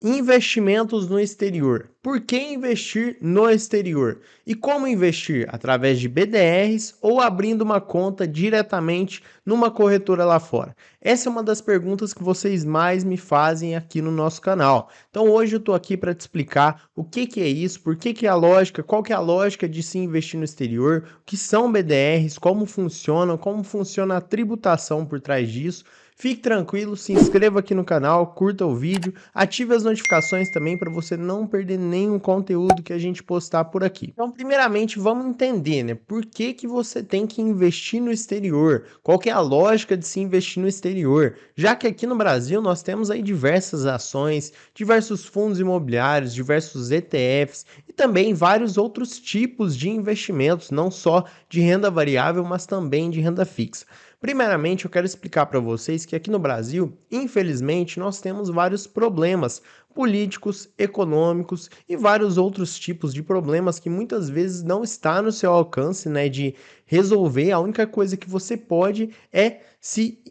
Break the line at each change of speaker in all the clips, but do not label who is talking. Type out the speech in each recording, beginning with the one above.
Investimentos no exterior. Por que investir no exterior? E como investir? Através de BDRs ou abrindo uma conta diretamente numa corretora lá fora? Essa é uma das perguntas que vocês mais me fazem aqui no nosso canal. Então hoje eu estou aqui para te explicar o que é isso, por que é a lógica, qual que é a lógica de se investir no exterior, o que são BDRs, como funcionam, como funciona a tributação por trás disso. Fique tranquilo, se inscreva aqui no canal, curta o vídeo, ative as notificações também para você não perder nenhum conteúdo que a gente postar por aqui. Então, primeiramente, vamos entender, né? Por que você tem que investir no exterior? Qual que é a lógica de se investir no exterior? Já que aqui no Brasil nós temos aí diversas ações, diversos fundos imobiliários, diversos ETFs e também vários outros tipos de investimentos, não só de renda variável, mas também de renda fixa. Primeiramente, eu quero explicar para vocês que aqui no Brasil, infelizmente, nós temos vários problemas políticos, econômicos e vários outros tipos de problemas que muitas vezes não está no seu alcance, né, de resolver. A única coisa que você pode é se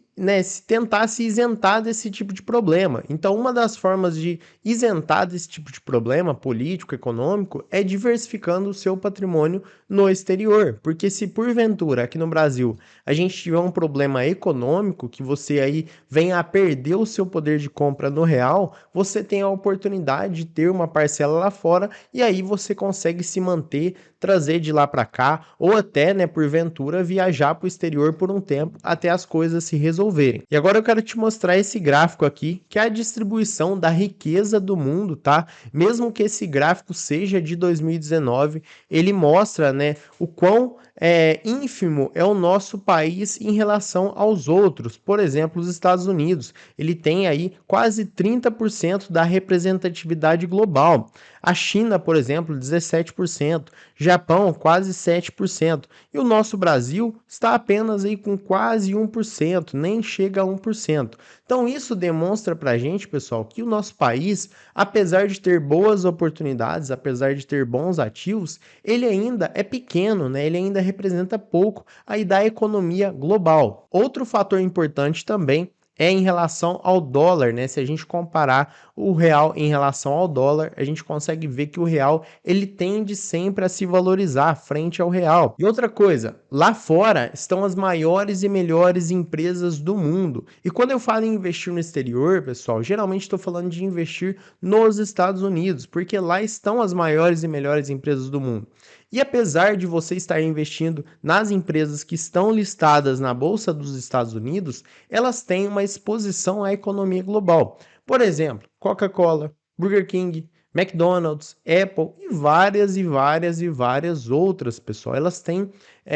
tentar se isentar desse tipo de problema. Então, uma das formas de isentar desse tipo de problema político, econômico, é diversificando o seu patrimônio no exterior. Porque se porventura aqui no Brasil a gente tiver um problema econômico, que você aí venha a perder o seu poder de compra no real, você tem a oportunidade de ter uma parcela lá fora e aí você consegue se manter, trazer de lá para cá ou até, né, porventura viajar para o exterior por um tempo até as coisas se resolverem. E agora eu quero te mostrar esse gráfico aqui, que é a distribuição da riqueza do mundo, tá? Mesmo que esse gráfico seja de 2019, ele mostra, né, o quão ínfimo é o nosso país em relação aos outros. Por exemplo, os Estados Unidos, ele tem aí quase 30% da representatividade global. A China, por exemplo, 17%, Japão, quase 7%, e o nosso Brasil está apenas aí com quase 1%, nem chega a 1%. Então isso demonstra para a gente, pessoal, que o nosso país, apesar de ter boas oportunidades, apesar de ter bons ativos, ele ainda é pequeno, né? Ele ainda representa pouco aí da economia global. Outro fator importante também é em relação ao dólar, né? Se a gente comparar o real em relação ao dólar, a gente consegue ver que o real ele tende sempre a se valorizar frente ao real. E outra coisa, lá fora estão as maiores e melhores empresas do mundo. E quando eu falo em investir no exterior, pessoal, geralmente estou falando de investir nos Estados Unidos, porque lá estão as maiores e melhores empresas do mundo. E apesar de você estar investindo nas empresas que estão listadas na Bolsa dos Estados Unidos, elas têm uma exposição à economia global. Por exemplo, Coca-Cola, Burger King, McDonald's, Apple e várias outras, pessoal. Elas têm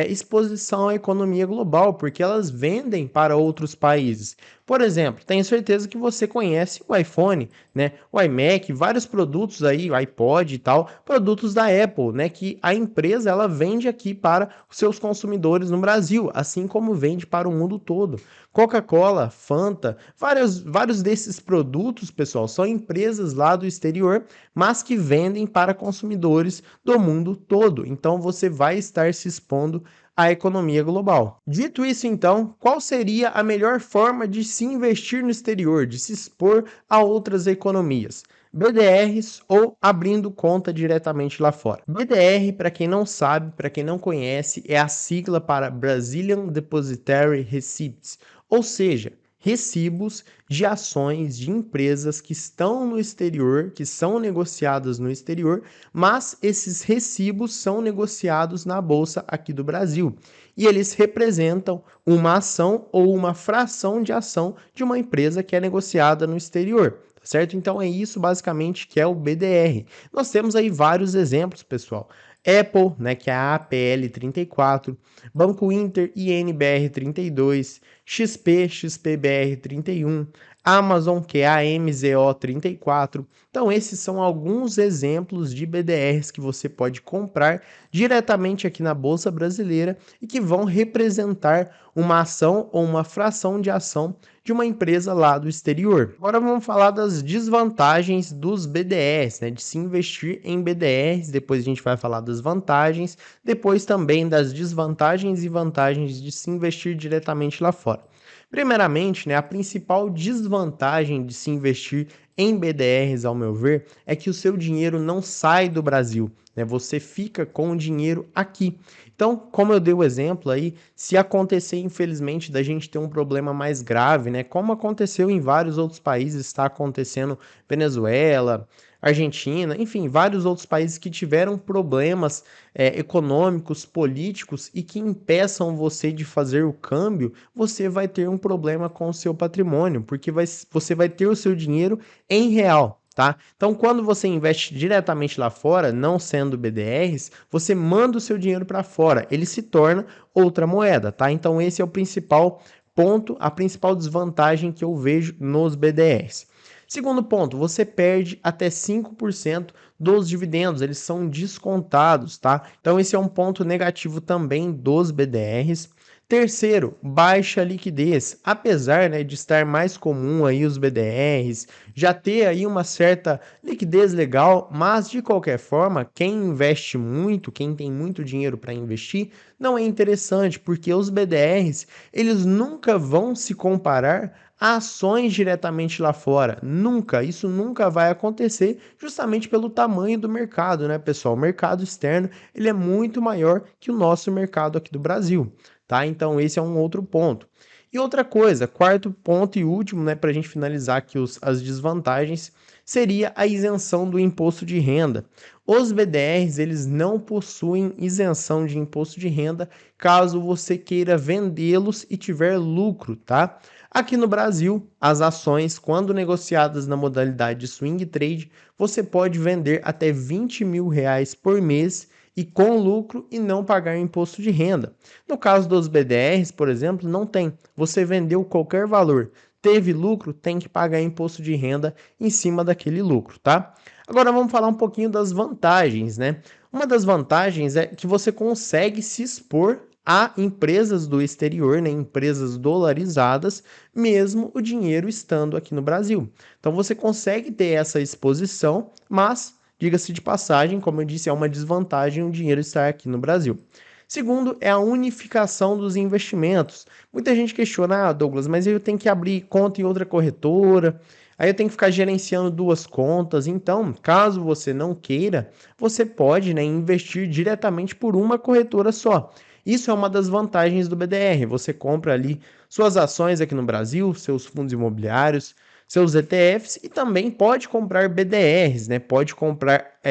exposição à economia global, porque elas vendem para outros países. Por exemplo, tenho certeza que você conhece o iPhone, né? O iMac, vários produtos aí, o iPod e tal, produtos da Apple, né? Que a empresa ela vende aqui para os seus consumidores no Brasil, assim como vende para o mundo todo. Coca-Cola, Fanta, vários desses produtos, pessoal, são empresas lá do exterior, mas que vendem para consumidores do mundo todo. Então você vai estar se expondo à economia global. Dito isso, então, qual seria a melhor forma de se investir no exterior, de se expor a outras economias? BDRs ou abrindo conta diretamente lá fora. BDR, para quem não sabe, para quem não conhece, é a sigla para Brazilian Depositary Receipts, ou seja, recibos de ações de empresas que estão no exterior, que são negociadas no exterior, mas esses recibos são negociados na bolsa aqui do Brasil. E eles representam uma ação ou uma fração de ação de uma empresa que é negociada no exterior. Certo? Então é isso basicamente que é o BDR. Nós temos aí vários exemplos, pessoal. Apple, né, que é a APL 34, Banco Inter, INBR 32, XP, XPBR 31, Amazon, que é a MZO 34. Então esses são alguns exemplos de BDRs que você pode comprar diretamente aqui na Bolsa Brasileira e que vão representar uma ação ou uma fração de ação de uma empresa lá do exterior. Agora vamos falar das desvantagens dos BDRs, né, de se investir em BDRs, depois a gente vai falar das vantagens, depois também das desvantagens e vantagens de se investir diretamente lá fora. Primeiramente, né, a principal desvantagem de se investir em BDRs, ao meu ver, é que o seu dinheiro não sai do Brasil, né? Você fica com o dinheiro aqui. Então, como eu dei o exemplo aí, se acontecer, infelizmente, da gente ter um problema mais grave, né? Como aconteceu em vários outros países, está acontecendo Venezuela, Argentina, enfim, vários outros países que tiveram problemas econômicos, políticos e que impeçam você de fazer o câmbio, você vai ter um problema com o seu patrimônio, porque você vai ter o seu dinheiro em real. Tá? Então, quando você investe diretamente lá fora, não sendo BDRs, você manda o seu dinheiro para fora, ele se torna outra moeda, tá? Então, esse é o principal ponto, a principal desvantagem que eu vejo nos BDRs. Segundo ponto, você perde até 5% dos dividendos, eles são descontados, tá? Então esse é um ponto negativo também dos BDRs. Terceiro, baixa liquidez. Apesar, né, de estar mais comum aí os BDRs, já ter aí uma certa liquidez legal, mas de qualquer forma, quem investe muito, quem tem muito dinheiro para investir, não é interessante, porque os BDRs, eles nunca vão se comparar a ações diretamente lá fora. Nunca, isso nunca vai acontecer, justamente pelo tamanho do mercado, né, pessoal? O mercado externo, ele é muito maior que o nosso mercado aqui do Brasil, tá? Então esse é um outro ponto. E outra coisa, quarto ponto e último, né, para a gente finalizar aqui as desvantagens, seria a isenção do imposto de renda. Os BDRs, eles não possuem isenção de imposto de renda caso você queira vendê-los e tiver lucro, tá? Aqui no Brasil, as ações, quando negociadas na modalidade de swing trade, você pode vender até R$ 20.000 por mês e com lucro e não pagar imposto de renda. No caso dos BDRs, por exemplo, não tem. Você vendeu qualquer valor, teve lucro, tem que pagar imposto de renda em cima daquele lucro, tá? Agora vamos falar um pouquinho das vantagens, né? Uma das vantagens é que você consegue se expor a empresas do exterior, né, empresas dolarizadas, mesmo o dinheiro estando aqui no Brasil. Então você consegue ter essa exposição, mas, diga-se de passagem, como eu disse, é uma desvantagem o dinheiro estar aqui no Brasil. Segundo, é a unificação dos investimentos. Muita gente questiona, Douglas, mas eu tenho que abrir conta em outra corretora, aí eu tenho que ficar gerenciando duas contas. Então, caso você não queira, você pode, né, investir diretamente por uma corretora só. Isso é uma das vantagens do BDR. Você compra ali suas ações aqui no Brasil, seus fundos imobiliários, seus ETFs e também pode comprar BDRs, né? Pode comprar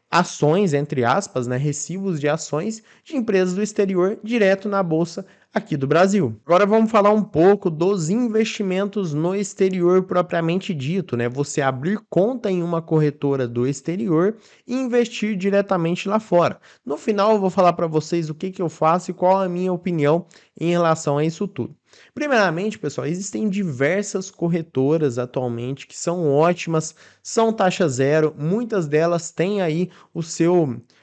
ações, entre aspas, né? Recibos de ações de empresas do exterior direto na bolsa aqui do Brasil. Agora vamos falar um pouco dos investimentos no exterior propriamente dito, né? Você abrir conta em uma corretora do exterior e investir diretamente lá fora. No final eu vou falar para vocês o que eu faço e qual a minha opinião em relação a isso tudo. Primeiramente, pessoal, existem diversas corretoras atualmente que são ótimas, são taxa zero, muitas delas têm aí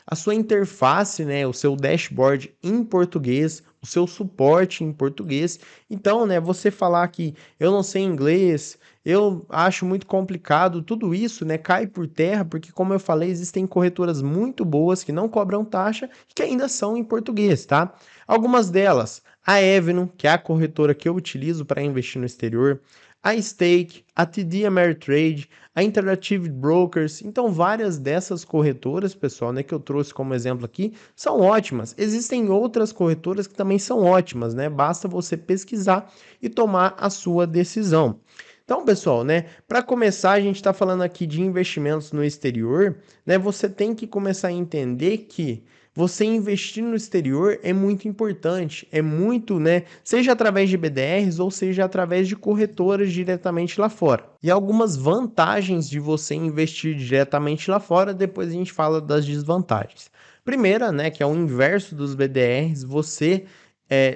a sua interface, né, o seu dashboard em português, o seu suporte em português. Então, né, você falar que eu não sei inglês, eu acho muito complicado, tudo isso, né, cai por terra, porque como eu falei, existem corretoras muito boas que não cobram taxa e que ainda são em português, tá? Algumas delas, a Avenue, que é a corretora que eu utilizo para investir no exterior, a Stake, a TD Ameritrade, a Interactive Brokers. Então, várias dessas corretoras, pessoal, né, que eu trouxe como exemplo aqui, são ótimas. Existem outras corretoras que também são ótimas, né? Basta você pesquisar e tomar a sua decisão. Então, pessoal, né, para começar, a gente está falando aqui de investimentos no exterior, né? Você tem que começar a entender que você investir no exterior é muito importante, é muito, né? Seja através de BDRs ou seja através de corretoras diretamente lá fora. E algumas vantagens de você investir diretamente lá fora, depois a gente fala das desvantagens. Primeira, né, que é o inverso dos BDRs, você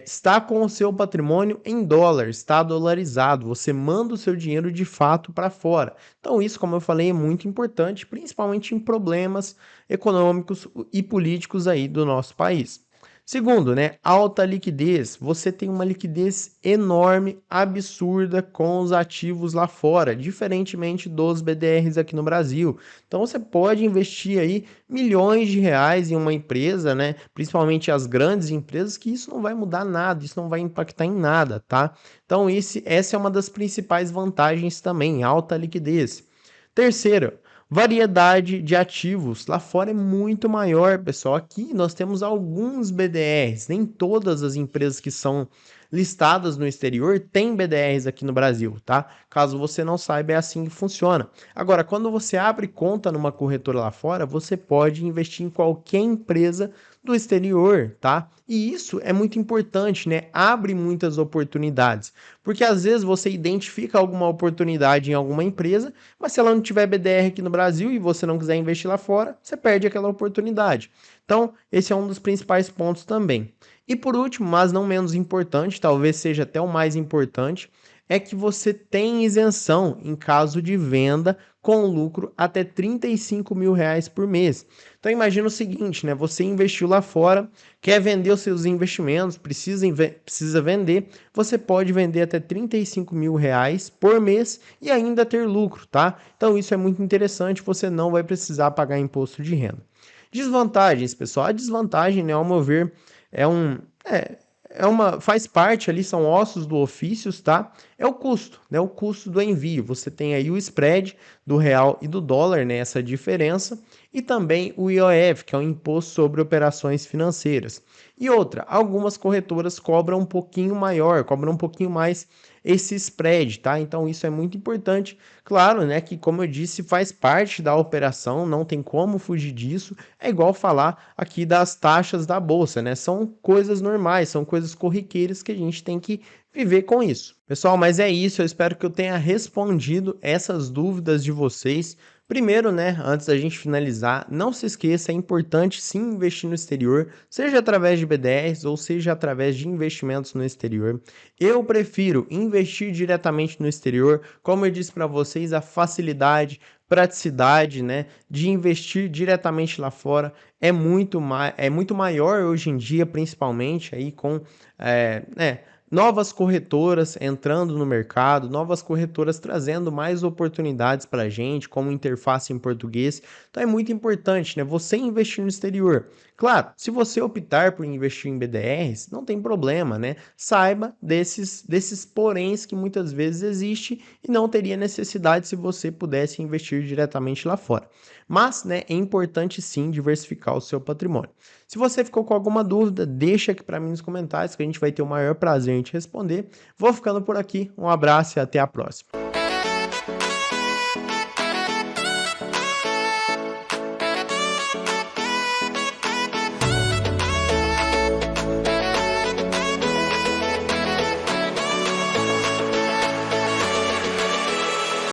está com o seu patrimônio em dólar, está dolarizado, você manda o seu dinheiro de fato para fora. Então, isso, como eu falei, é muito importante, principalmente em problemas econômicos e políticos aí do nosso país. Segundo, né, alta liquidez. Você tem uma liquidez enorme, absurda com os ativos lá fora, diferentemente dos BDRs aqui no Brasil. Então você pode investir aí milhões de reais em uma empresa, né, principalmente as grandes empresas, que isso não vai mudar nada, isso não vai impactar em nada, tá? Então essa é uma das principais vantagens também, alta liquidez. Terceiro, variedade de ativos. Lá fora é muito maior, pessoal. Aqui nós temos alguns BDRs, nem todas as empresas que são listadas no exterior têm BDRs aqui no Brasil, tá? Caso você não saiba, é assim que funciona. Agora, quando você abre conta numa corretora lá fora, você pode investir em qualquer empresa do exterior, tá? E isso é muito importante, né? Abre muitas oportunidades, porque às vezes você identifica alguma oportunidade em alguma empresa, mas se ela não tiver BDR aqui no Brasil e você não quiser investir lá fora, você perde aquela oportunidade. Então, esse é um dos principais pontos também. E por último, mas não menos importante, talvez seja até o mais importante, é que você tem isenção em caso de venda com lucro até R$ 35.000 por mês. Então imagina o seguinte, né? Você investiu lá fora, quer vender os seus investimentos, precisa vender, você pode vender até R$ 35.000 por mês e ainda ter lucro, tá? Então isso é muito interessante, você não vai precisar pagar imposto de renda. Desvantagens, pessoal. A desvantagem, né, ao meu ver, é um. Faz parte ali, são ossos do ofício, tá? É o custo, né? O custo do envio. Você tem aí o spread do real e do dólar, né? Essa diferença. E também o IOF, que é o Imposto sobre Operações Financeiras. E outra, algumas corretoras cobram um pouquinho maior, cobram um pouquinho mais esse spread, tá? Então isso é muito importante. Claro, né, que como eu disse, faz parte da operação, não tem como fugir disso. É igual falar aqui das taxas da bolsa, né? São coisas normais, são coisas corriqueiras que a gente tem que viver com isso. Pessoal, mas é isso, eu espero que eu tenha respondido essas dúvidas de vocês. Primeiro, né, antes da gente finalizar, não se esqueça, é importante sim investir no exterior, seja através de BDRs ou seja através de investimentos no exterior. Eu prefiro investir diretamente no exterior, como eu disse para vocês, a facilidade, praticidade, né, de investir diretamente lá fora é muito maior hoje em dia, principalmente aí com novas corretoras entrando no mercado, novas corretoras trazendo mais oportunidades para a gente, como interface em português. Então é muito importante, né? Você investir no exterior. Claro, se você optar por investir em BDRs, não tem problema, né? Saiba desses poréns que muitas vezes existe e não teria necessidade se você pudesse investir diretamente lá fora. Mas, né, é importante sim diversificar o seu patrimônio. Se você ficou com alguma dúvida, deixa aqui para mim nos comentários que a gente vai ter o maior prazer em te responder. Vou ficando por aqui, um abraço e até a próxima.